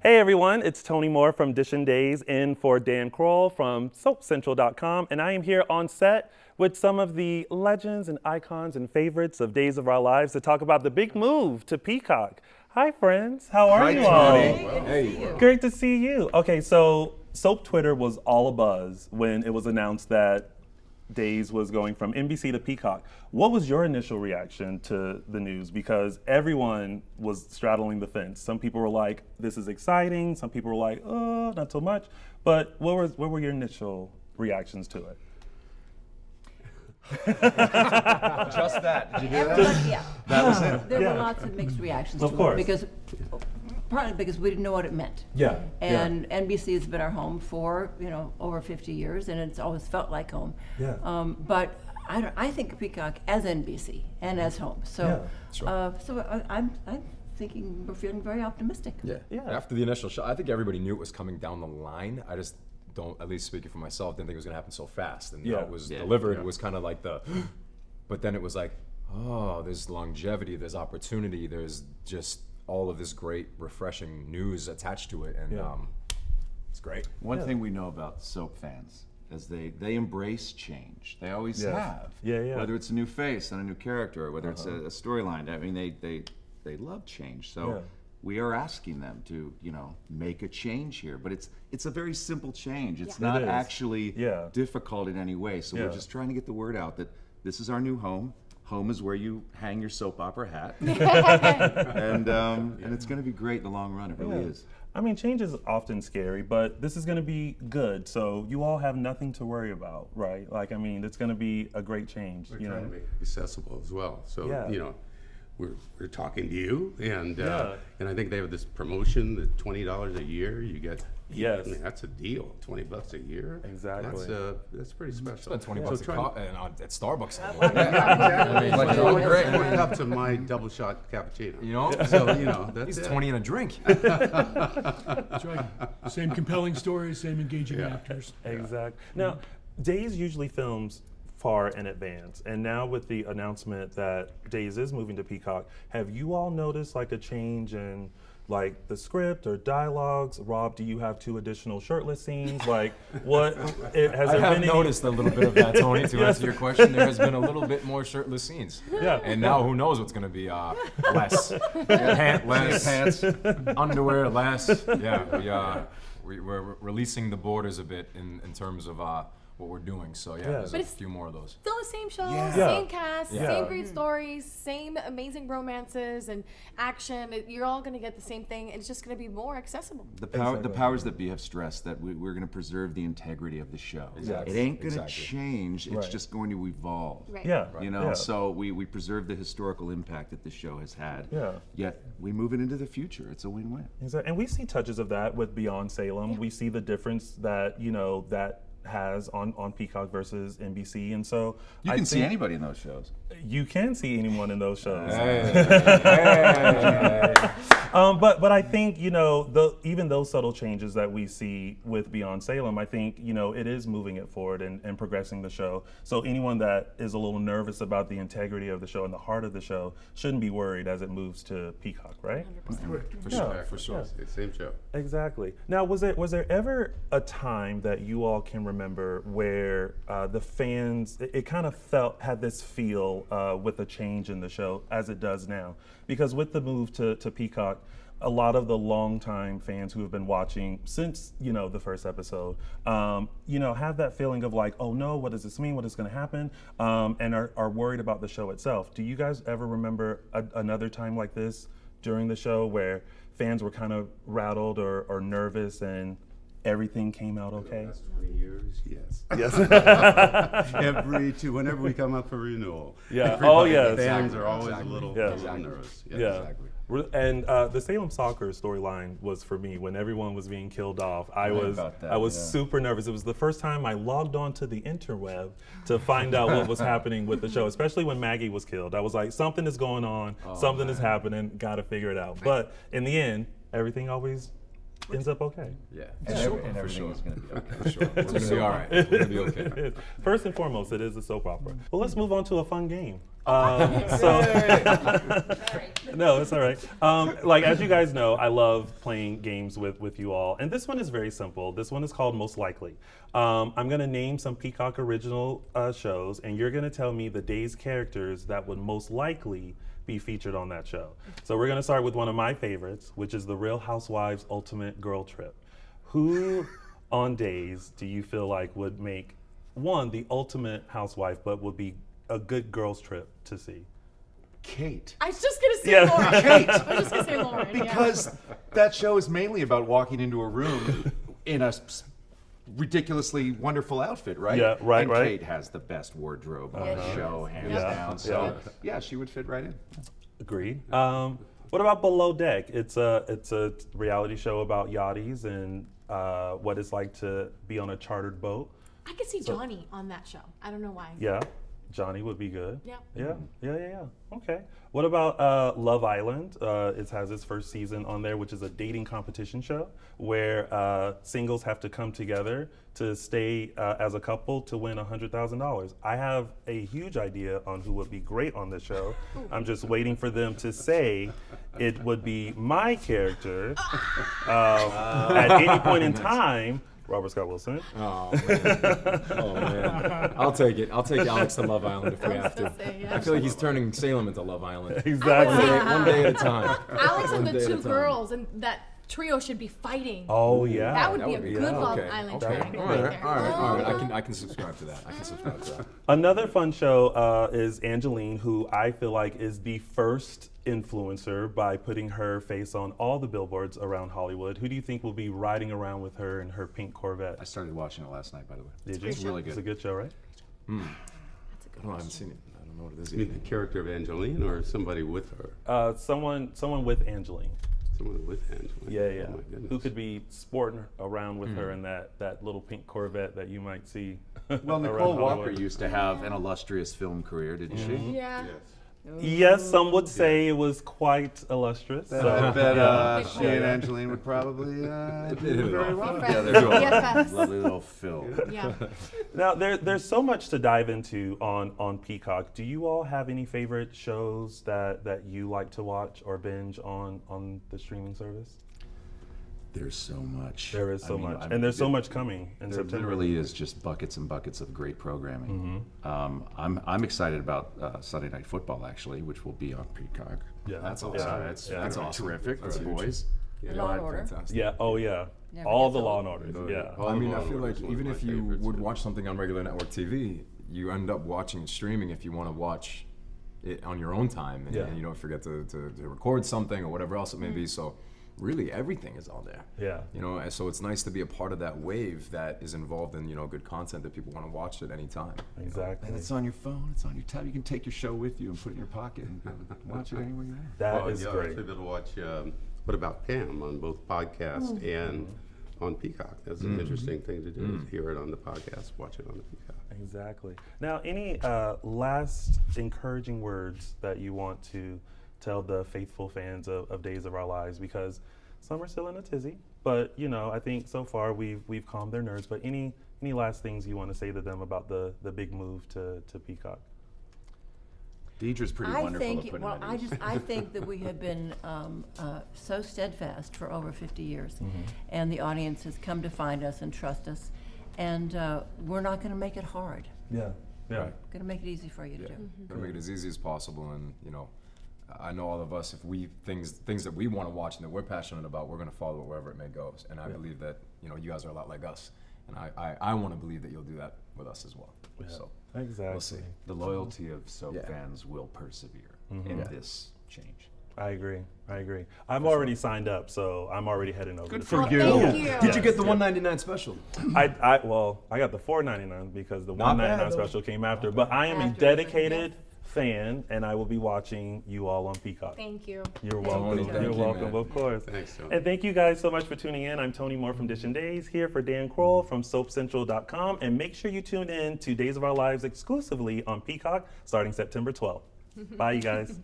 Hey everyone, it's Tony Moore from Dishin Days in for Dan Kroll from SoapCentral.com, and I am here on set with some of the legends and icons and favorites of Days of Our Lives to talk about the big move to Peacock. Hi friends, how are you all? Hey. Great to see you. Okay, so Soap Twitter was all abuzz when it was announced that Days was going from NBC to Peacock. What was your initial reaction to the news? Because everyone was straddling the fence. Some people were like, this is exciting. Some people were like, oh, not so much. But what were your initial reactions to it? Just that. Did you hear that? Yeah. That was it. There were lots of mixed reactions Of to course. it partly because we didn't know what it meant. Yeah. And NBC has been our home for over 50 years, and it's always felt like home. Yeah. But I think of Peacock as NBC and as home. So I'm thinking we're feeling very optimistic. Yeah. After the initial shot, I think everybody knew it was coming down the line. I just don't, at least speaking for myself, didn't think it was going to happen so fast. And how it was delivered, it was kind of like but then it was like, oh, there's longevity, there's opportunity, there's just all of this great, refreshing news attached to it, and it's great. One thing we know about soap fans is they embrace change. They always have. Yeah. Whether it's a new face and a new character, or whether it's a storyline. I mean, they love change. So we are asking them to, make a change here. But it's a very simple change. It's not actually difficult in any way. So we're just trying to get the word out that this is our new home. Home is where you hang your soap opera hat, and it's going to be great in the long run. It really is. I mean, change is often scary, but this is going to be good. So you all have nothing to worry about, right? Like, I mean, it's going to be a great change. We're trying to make it accessible as well. So we're talking to you, and I think they have this promotion, the $20 a year. You get. Yes. I mean, that's a deal. $20 a year. Exactly. That's pretty special. Spend $20 at Starbucks. Great. Working up to my double shot cappuccino. So that's it's 20 in a drink. That's right. Same compelling stories, same engaging actors. Exactly. Now, Days usually films far in advance, and now with the announcement that Days is moving to Peacock, have you all noticed like a change in like the script or dialogues? Rob, do you have 2 additional shirtless scenes? Like, what has I there have been noticed a little bit of that, Tony. To answer your question, there has been a little bit more shirtless scenes. Yeah. And now who knows what's going to be less, pants, underwear less. Yeah, we're releasing the borders a bit in terms of what we're doing. So there's a few more of those. Still the same show, Yeah. same cast, Yeah. same great stories, same amazing romances and action. You're all going to get the same thing. It's just going to be more accessible. The powers that be have stressed that we're going to preserve the integrity of the show. Exactly. It ain't going to change. It's just going to evolve. Right. Yeah. So we preserve the historical impact that the show has had. Yeah. Yet we move it into the future. It's a win-win. Exactly. And we see touches of that with Beyond Salem. Yeah. We see the difference that that has on Peacock versus NBC, and so you can see anybody in those shows. You can see anyone in those shows. Hey. But I think even those subtle changes that we see with Beyond Salem, I think it is moving it forward and progressing the show. So anyone that is a little nervous about the integrity of the show and the heart of the show shouldn't be worried as it moves to Peacock, right? 100%. For sure. It's the same show. Exactly. Now, was there ever a time that you all can remember where the fans, it kind of had this feel with a change in the show as it does now? Because with the move to Peacock, a lot of the longtime fans who have been watching since the first episode, have that feeling of like, oh no, what does this mean? What is going to happen? And are worried about the show itself. Do you guys ever remember another time like this during the show where fans were kind of rattled or nervous and everything came out okay? The last 20 years, yes. Yes. Whenever we come up for renewal. Yeah. Fans are always a little nervous. Yeah. Exactly. And the Salem Soccer storyline was for me when everyone was being killed off. I was super nervous. It was the first time I logged on to the interweb to find out what was happening with the show, especially when Maggie was killed. I was like, something is going on, something is happening, gotta figure it out. But in the end, everything always ends up okay. Yeah, And everything is going to be okay. For sure. We're going to be all right. We're going to be okay. First and foremost, it is a soap opera. Well, let's move on to a fun game. No, it's all right. Like, as you guys know, I love playing games with you all. And this one is very simple. This one is called Most Likely. I'm going to name some Peacock original shows, and you're going to tell me the day's characters that would most likely be featured on that show. So we're going to start with one of my favorites, which is The Real Housewives Ultimate Girl Trip. Who on Days do you feel like would make, one, the ultimate housewife, but would be a good girls trip to see? Kate. I was just gonna say Lauren. Kate. I was just gonna say Lauren. Because that show is mainly about walking into a room in a ridiculously wonderful outfit, right? Yeah, right, and right. Kate has the best wardrobe on Yeah, the she show, does. hands Yeah. down. So yeah, she would fit right in. Agreed. What about Below Deck? It's a reality show about yachties and what it's like to be on a chartered boat. I could see Johnny on that show. I don't know why. Yeah, Johnny would be good. Yeah. Yeah. Okay. What about Love Island? It has its first season on there, which is a dating competition show where singles have to come together to stay as a couple to win $100,000. I have a huge idea on who would be great on this show. I'm just waiting for them to say it would be my character at any point in time. Robert Scott Wilson. Oh man. I'll take it. I'll take Alex to Love Island if we have to. gonna say, yeah. I feel like he's turning Salem into Love Island. Exactly. One day at a time. Alex and One the day at two a time. girls and that trio should be fighting. Oh yeah. That would That be would a be- good yeah, Love okay, Island okay. training All right right, there. all right. I can subscribe to that. I can subscribe to that. Another fun show is Angeline, who I feel like is the first influencer by putting her face on all the billboards around Hollywood. Who do you think will be riding around with her in her pink Corvette? I started watching it last night, by the way. Did you? It's really good. It's a good show, right? I haven't seen it. I don't know what it is You mean either. the character of Angeline or somebody with her? Someone with Angeline. Someone with Angeline. Yeah. Oh my goodness. Who could be sporting around with her in that little pink Corvette that you might see. Well, around Nicole Walker Hollywood. used to have an illustrious film career, didn't she? Yeah. Yes. Yes, some would say it was quite illustrious. I So, bet she and Angeline would probably do very well Be together. friends. BFFs. Lovely little film. Yeah. now there's so much to dive into on Peacock. Do you all have any favorite shows that you like to watch or binge on the streaming service? There's so much. There is so much, I and there's so much coming in There September. literally is just buckets and buckets of great programming. I'm excited about Sunday Night Football, actually, which will be on Peacock. Yeah, That's awesome. That's awesome. terrific. That's The huge. boys. Law and Order. Fantastic. Yeah. Oh yeah. Never All gets the old. Law and Orders. Yeah. All I of mean, Law I and feel Order like is one of even my if you favorites, would yeah. watch something on regular network TV, you end up watching it streaming if you want to watch it on your own time and, Yeah. and you don't forget to record something or whatever else it may be. So really everything is on there. Yeah. You know, and so it's nice to be a part of that wave that is involved in, good content that people want to watch at any time. Exactly. And it's on your phone, it's on your tab. You can take your show with you and put it in your pocket and watch it anywhere you're at. That Well, is yeah, great. I was able to watch What About Pam on both podcast and on Peacock. That's an interesting thing to do, is hear it on the podcast, watch it on the Peacock. Exactly. Now, any last encouraging words that you want to tell the faithful fans of Days of Our Lives? Because some are still in a tizzy, but I think so far we've calmed their nerves. But any last things you want to say to them about the big move to Peacock? Deidre's pretty wonderful at putting it in. I think that we have been so steadfast for over 50 years, and the audience has come to find us and trust us, and we're not going to make it hard. Yeah. Yeah. Right. Going to make it easy for you to do. Gonna make it as easy as possible, and I know all of us, if we things that we want to watch and that we're passionate about, we're gonna follow it wherever it may go. And I believe that you guys are a lot like us, and I want to believe that you'll do that with us as well. Yeah. So Exactly. we'll see. The loyalty of soap Yeah. fans will persevere in this change. I agree. I've already signed up, so I'm already heading over. Good to for Peacock. you. Thank you. Did you get the $199 special? I got the $4.99 because the Not $1.99 bad, though. special came after. But I am a After, dedicated fan, and I will be watching you all on Peacock. Thank you. You're Thank welcome. you. You're Thank you, welcome, man. of course. Thanks, Tony. And thank you guys so much for tuning in. I'm Tony Moore from Dishin Days, here for Dan Kroll from SoapCentral.com. And make sure you tune in to Days of Our Lives exclusively on Peacock starting September 12th. Bye, you guys.